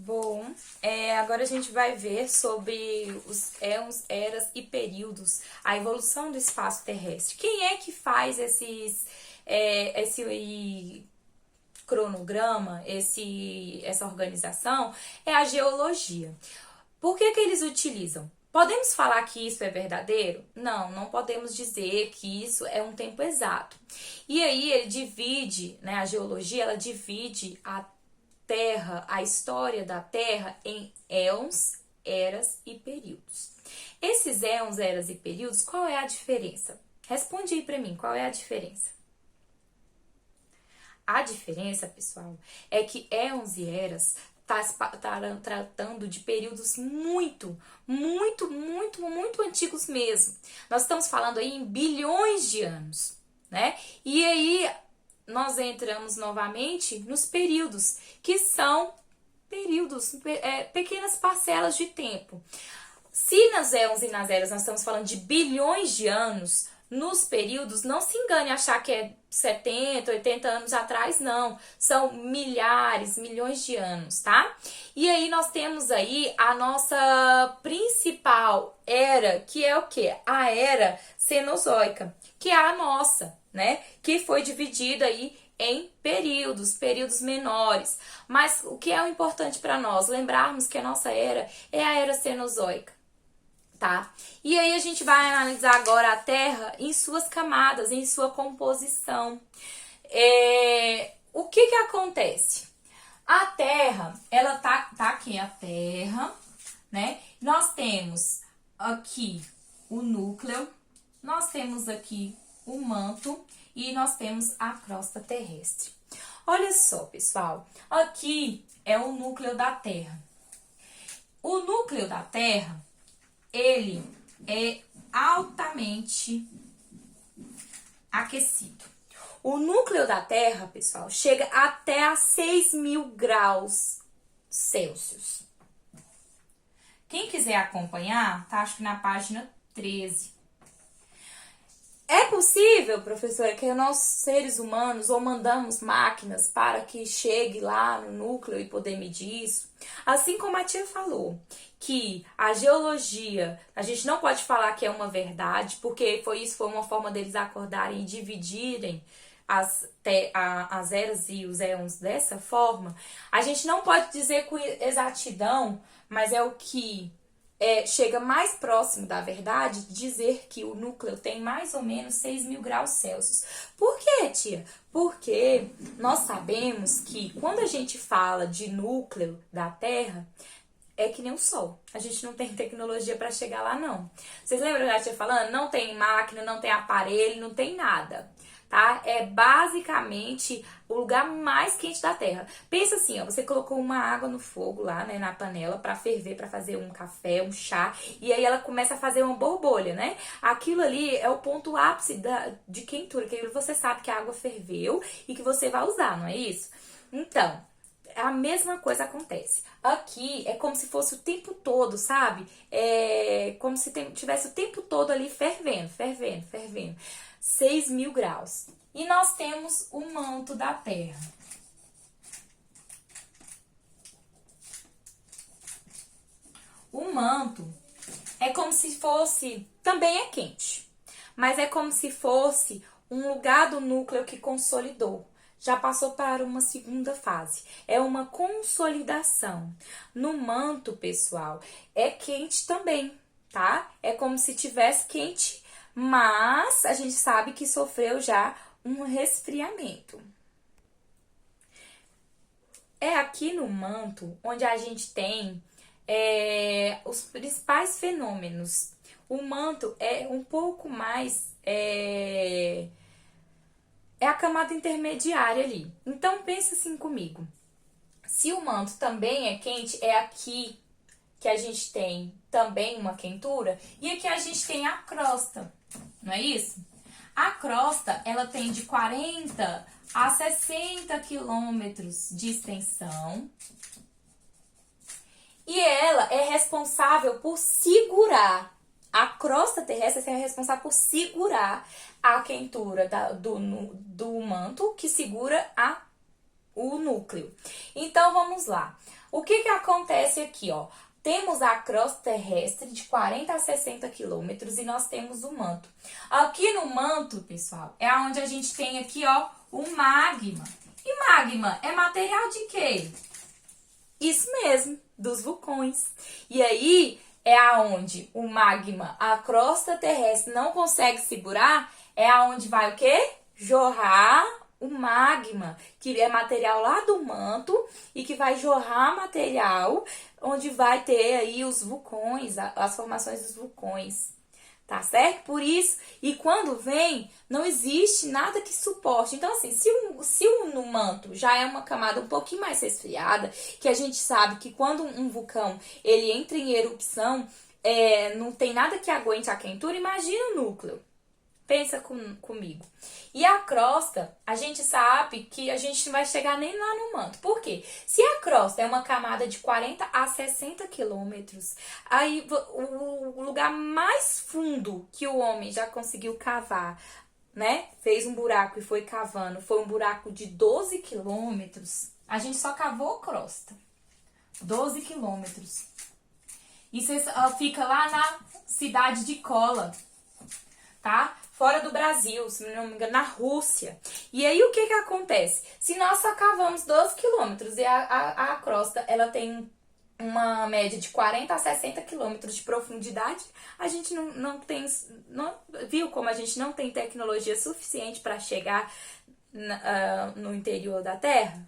Bom, agora a gente vai ver sobre os éons, eras e períodos, a evolução do espaço terrestre. Quem é que faz esse cronograma, essa organização? É a geologia. Por que eles utilizam? Podemos falar que isso é verdadeiro? Não, não podemos dizer que isso é um tempo exato. E aí ele divide, né, a geologia, ela divide a Terra, a história da Terra em éons, eras e períodos. Esses éons, eras e períodos, qual é a diferença? Responde aí pra mim, qual é a diferença? A diferença, pessoal, é que éons e eras tá tratando de períodos muito antigos mesmo. Nós estamos falando aí em bilhões de anos, né? E aí nós entramos novamente nos períodos, que são períodos, pequenas parcelas de tempo. Se nas éons e nas eras nós estamos falando de bilhões de anos, nos períodos, não se engane achar que é 70, 80 anos atrás, não. São milhares, milhões de anos, tá? E aí nós temos aí a nossa principal era, que é o quê? A era Cenozoica, que é a nossa, né? Que foi dividida aí em períodos menores. Mas o que é o importante para nós? Lembrarmos que a nossa era é a era Cenozoica. Tá? E aí a gente vai analisar agora a Terra em suas camadas, em sua composição. O que acontece? A Terra, ela tá aqui a Terra, né? Nós temos aqui o núcleo, nós temos aqui o manto e nós temos a crosta terrestre. Olha só, pessoal, aqui é o núcleo da Terra. O núcleo da Terra, ele é altamente aquecido. O núcleo da Terra, pessoal, chega até a 6.000 graus Celsius. Quem quiser acompanhar, tá? Acho que na página 13. É possível, professora, que nós, seres humanos, ou mandamos máquinas para que chegue lá no núcleo e poder medir isso? Assim como a tia falou, que a geologia, a gente não pode falar que é uma verdade, porque foi uma forma deles acordarem e dividirem as eras e os éons dessa forma. A gente não pode dizer com exatidão, mas é o que chega mais próximo da verdade, dizer que o núcleo tem mais ou menos 6.000 graus Celsius. Por quê, tia? Porque nós sabemos que quando a gente fala de núcleo da Terra, é que nem o Sol. A gente não tem tecnologia para chegar lá, não. Vocês lembram da tia falando? Não tem máquina, não tem aparelho, não tem nada. Tá? É basicamente o lugar mais quente da Terra. Pensa assim, ó, você colocou uma água no fogo lá, né, na panela para ferver, para fazer um café, um chá, e aí ela começa a fazer uma borbolha, né? Aquilo ali é o ponto ápice de quentura, que você sabe que a água ferveu e que você vai usar, não é isso? Então, a mesma coisa acontece. Aqui é como se fosse o tempo todo, sabe? É como se tivesse o tempo todo ali fervendo. 6.000 graus. E nós temos o manto da Terra. O manto é como se fosse, também é quente, mas é como se fosse um lugar do núcleo que consolidou. Já passou para uma segunda fase. É uma consolidação. No manto, pessoal, é quente também, tá? É como se tivesse quente, mas a gente sabe que sofreu já um resfriamento. É aqui no manto onde a gente tem os principais fenômenos. O manto é um pouco mais... É a camada intermediária ali. Então, pensa assim comigo. Se o manto também é quente, é aqui que a gente tem também uma quentura. E aqui a gente tem a crosta, não é isso? A crosta, ela tem de 40 a 60 quilômetros de extensão. E ela é responsável por segurar. A crosta terrestre é responsável por segurar a quentura do manto, que segura o núcleo. Então, vamos lá. O que que acontece aqui, ó? Temos a crosta terrestre de 40 a 60 quilômetros e nós temos o manto. Aqui no manto, pessoal, é onde a gente tem aqui, ó, o magma. E magma é material de quê? Isso mesmo, dos vulcões. E aí é aonde o magma, a crosta terrestre não consegue segurar, é aonde vai o quê? Jorrar o magma, que é material lá do manto e que vai jorrar material onde vai ter aí os vulcões, as formações dos vulcões. Tá certo? Por isso, e quando vem, não existe nada que suporte. Então, assim, se no manto já é uma camada um pouquinho mais resfriada, que a gente sabe que quando um vulcão ele entra em erupção, não tem nada que aguente a quentura, imagina o núcleo. Pensa comigo. E a crosta, a gente sabe que a gente não vai chegar nem lá no manto. Por quê? Se a crosta é uma camada de 40 a 60 quilômetros, aí o lugar mais fundo que o homem já conseguiu cavar, né? Fez um buraco e foi cavando, foi um buraco de 12 quilômetros. A gente só cavou crosta. 12 quilômetros. Isso fica lá na cidade de Kola, tá? Fora do Brasil, se não me engano, na Rússia. E aí, o que que acontece? Se nós só cavamos 12 quilômetros e a crosta, ela tem uma média de 40 a 60 quilômetros de profundidade, a gente não tem... viu como a gente não tem tecnologia suficiente para chegar no interior da Terra?